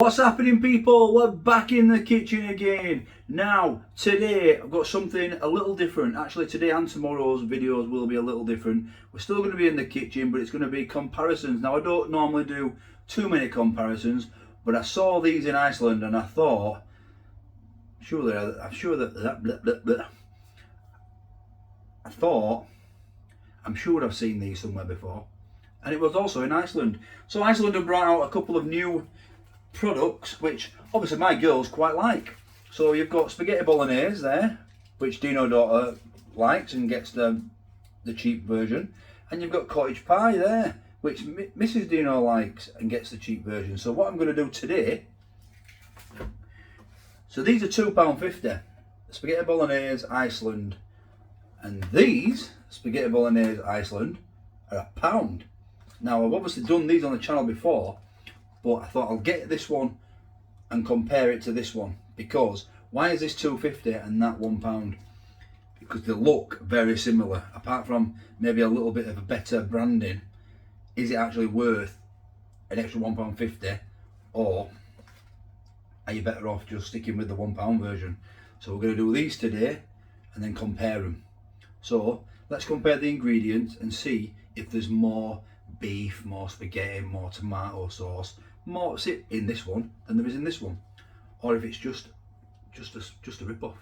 What's happening, people? We're back in the kitchen again. Now, today I've got something a little different. Actually, today and tomorrow's videos will be a little different. We're still going to be in the kitchen, but it's going to be comparisons. Now, I don't normally do too many comparisons, but I saw these in Iceland and I thought, I'm sure I've seen these somewhere before. And it was also in Iceland. So Iceland have brought out a couple of new products which obviously my girls quite like. So you've got Spaghetti Bolognese there, which Dino daughter likes and gets the cheap version, and you've got cottage pie there, which Mrs. Dino likes and gets the cheap version. So what I'm going to do today, so these are £2.50, Spaghetti Bolognese Iceland, and these Spaghetti Bolognese Iceland are £1. Now I've obviously done these on the channel before, but I thought I'll get this one and compare it to this one, because why is this £2.50 and that £1? Because they look very similar, apart from maybe a little bit of a better branding. Is it actually worth an extra £1.50, or are you better off just sticking with the £1 version? So we're going to do these today and then compare them. So let's compare the ingredients and see if there's more beef, more spaghetti, more tomato sauce, more in this one than there is in this one, or if it's just a rip-off.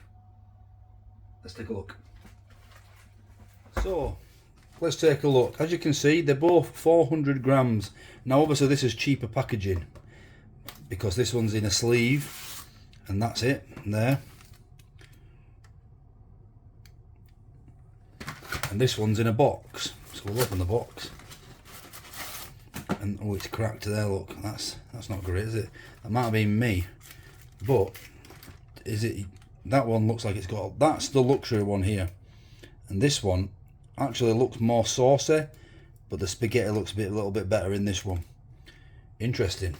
Let's take a look. So let's take a look. As you can see, they're both 400 grams. Now obviously this is cheaper packaging because this one's in a sleeve and that's it there, and this one's in a box. So we'll open the box. And oh, it's cracked there, look. That's not great, is it? That might have been me, but is it? That one looks like it's got, that's the luxury one here, and this one actually looks more saucy, but the spaghetti looks a little bit better in this one. Interesting.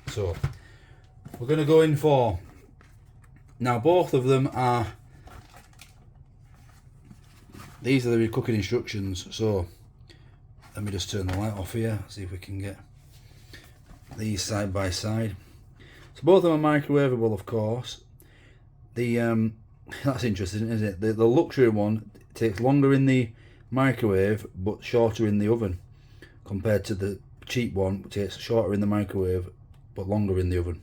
So we're going to go in for, now both of them are, these are the cooking instructions. So let me just turn the light off here, see if we can get these side by side. So both of them are microwavable, of course. The that's interesting, isn't it? The luxury one takes longer in the microwave but shorter in the oven, compared to the cheap one, which takes shorter in the microwave but longer in the oven.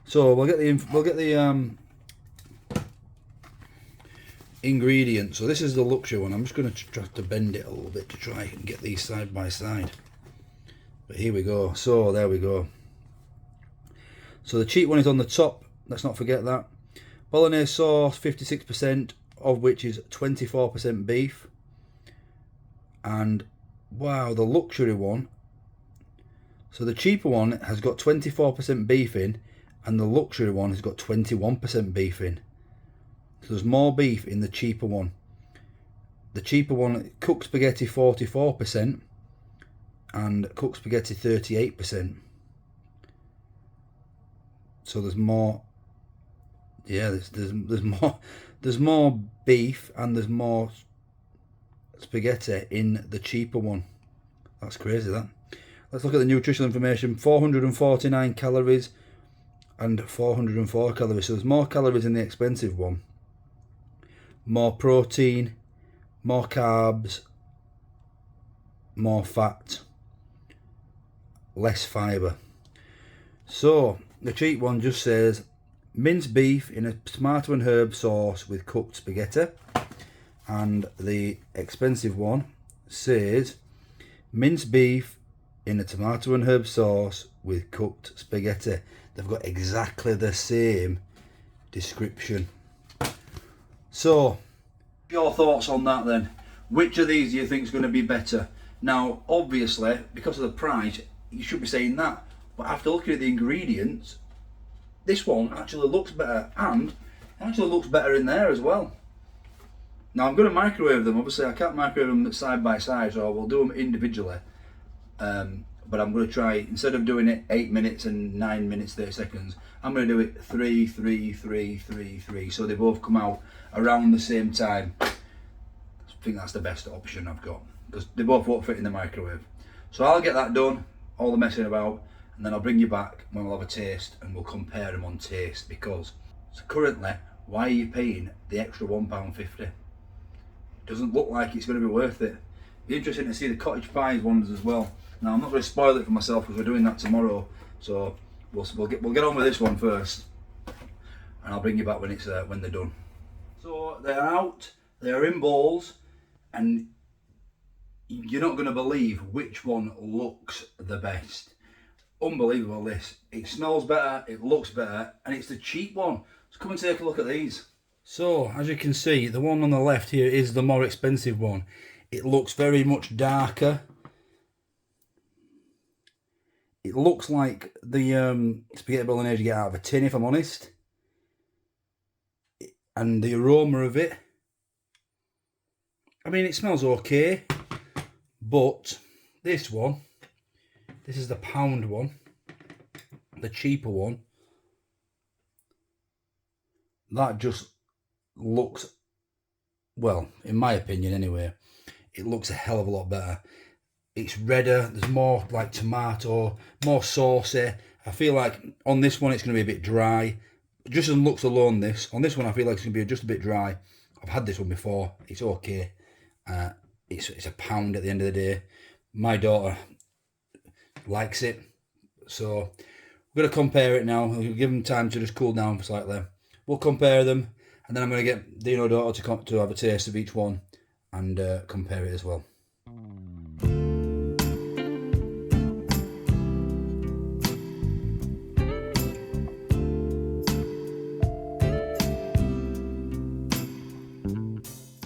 So we'll get the ingredients. So this is the luxury one. I'm just going to try to bend it a little bit to try and get these side by side, but here we go. So there we go. So the cheap one is on the top, let's not forget that. Bolognese sauce, 56%, of which is 24% beef. And wow, the luxury one, so the cheaper one has got 24% beef in, and the luxury one has got 21% beef in. So there's more beef in the cheaper one. The cheaper one, cooked spaghetti 44% and cooked spaghetti 38%. So there's more. Yeah, there's more beef and there's more spaghetti in the cheaper one. That's crazy, that. Let's look at the nutritional information. 449 calories and 404 calories. So there's more calories in the expensive one. More protein, more carbs, more fat, less fibre. So the cheap one just says minced beef in a tomato and herb sauce with cooked spaghetti, and the expensive one says minced beef in a tomato and herb sauce with cooked spaghetti. They've got exactly the same description. So, your thoughts on that then? Which of these do you think is going to be better? Now, obviously, because of the price, you should be saying that. But after looking at the ingredients, this one actually looks better, and actually looks better in there as well. Now, I'm going to microwave them. Obviously, I can't microwave them side by side, so we'll do them individually. But I'm going to try, instead of doing it 8 minutes and 9 minutes 30 seconds, I'm going to do it 3, 3, 3, 3, 3, so they both come out around the same time. I think that's the best option I've got, because they both won't fit in the microwave. So I'll get that done, all the messing about, and then I'll bring you back when we'll have a taste and we'll compare them on taste, because so currently, why are you paying the extra £1.50? It doesn't look like it's going to be worth it. Be interesting to see the cottage pies ones as well. Now I'm not going to spoil it for myself because we're doing that tomorrow, so we'll get on with this one first, and I'll bring you back when it's when they're done. So they're out, they're in bowls, and you're not going to believe which one looks the best. Unbelievable this. It smells better, it looks better, and it's the cheap one. So come and take a look at these. So as you can see, the one on the left here is the more expensive one. It looks very much darker. It looks like the spaghetti bolognese you get out of a tin, if I'm honest. And the aroma of it, I mean, it smells okay, but this one, this is the pound one, the cheaper one, that just looks, well, in my opinion anyway, it looks a hell of a lot better. It's redder, there's more like tomato, more saucy. I feel like on this one it's going to be a bit dry. Just on looks alone, on this one I feel like it's going to be just a bit dry. I've had this one before, it's okay. It's a pound at the end of the day. My daughter likes it, so we're going to compare it now. We'll give them time to just cool down slightly. We'll compare them, and then I'm going to get Dino daughter to have a taste of each one and compare it as well.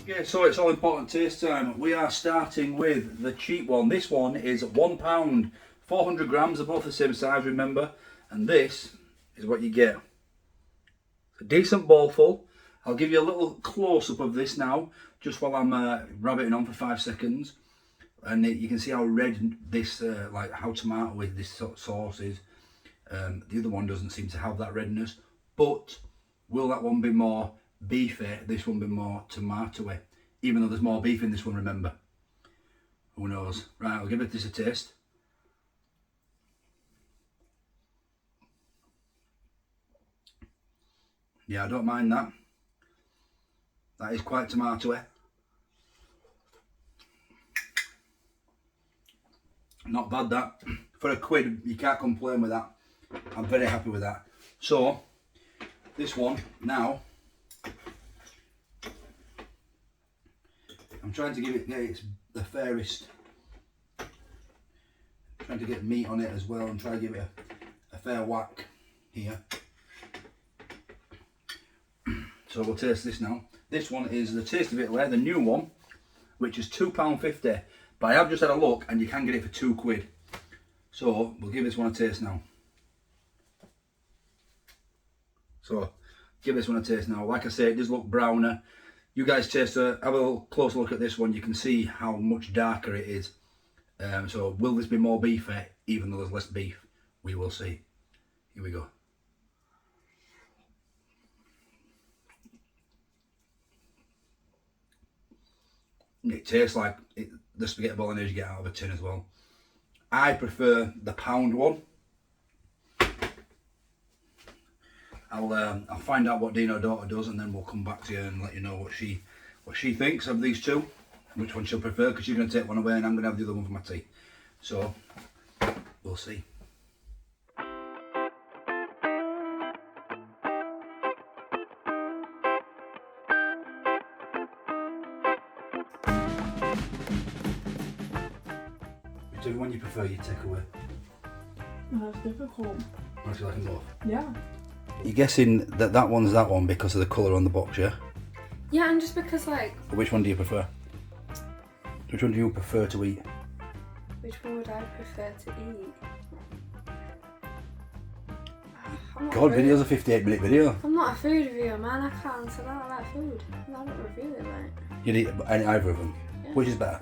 Okay, so it's all important taste time. We are starting with the cheap one. This one is £1, 400 grams, they're both the same size, remember, and this is what you get. A decent bowl full. I'll give you a little close-up of this now, just while I'm rabbiting on for 5 seconds, and you can see how red this, like how tomatoey this sauce is. The other one doesn't seem to have that redness, but will that one be more beefy, this one be more tomatoey, even though there's more beef in this one, remember. Who knows? Right, I'll give this a taste. Yeah, I don't mind that. That is quite tomatoey. Not bad that. For a quid, you can't complain with that. I'm very happy with that. So, this one now, I'm trying to get it the fairest. Trying to get meat on it as well and try to give it a fair whack here. So we'll taste this now. This one is the Taste of Italy, the new one, which is £2.50. But I have just had a look and you can get it for £2. So we'll give this one a taste now. So give this one a taste now. Like I say, it does look browner. You guys taste have a little closer look at this one. You can see how much darker it is. So will this be more beefy, even though there's less beef? We will see. Here we go. It tastes like the spaghetti bolognese you get out of a tin as well. I prefer the pound one. I'll find out what Dino daughter does, and then we'll come back to you and let you know what she thinks of these two, which one she'll prefer, because she's going to take one away and I'm going to have the other one for my tea. So we'll see. Whichever one you prefer, you take away. That's difficult. I feel like them both. Yeah. You're guessing that one's that one because of the colour on the box, yeah? Yeah, and just because, like... Which one do you prefer? Which one do you prefer to eat? Which one would I prefer to eat? God, video's a 58-minute video. I'm not a food reviewer, man. I can't answer that. I like food. I don't review it, mate. You'd eat either of them. Yeah. Which is better?